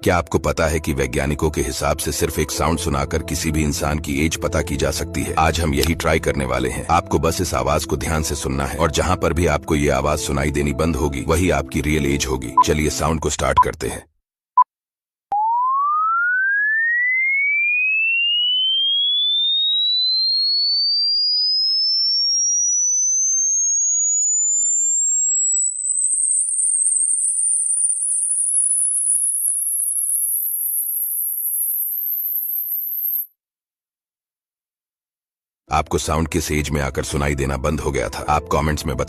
क्या आपको पता है कि वैज्ञानिकों के हिसाब से सिर्फ एक साउंड सुनाकर किसी भी इंसान की एज पता की जा सकती है? आज हम यही ट्राई करने वाले हैं। आपको बस इस आवाज को ध्यान से सुनना है और जहां पर भी आपको ये आवाज सुनाई देनी बंद होगी वही आपकी रियल एज होगी। चलिए साउंड को स्टार्ट करते हैं। आपको साउंड किस एज में आकर सुनाई देना बंद हो गया था? आप कमेंट्स में बता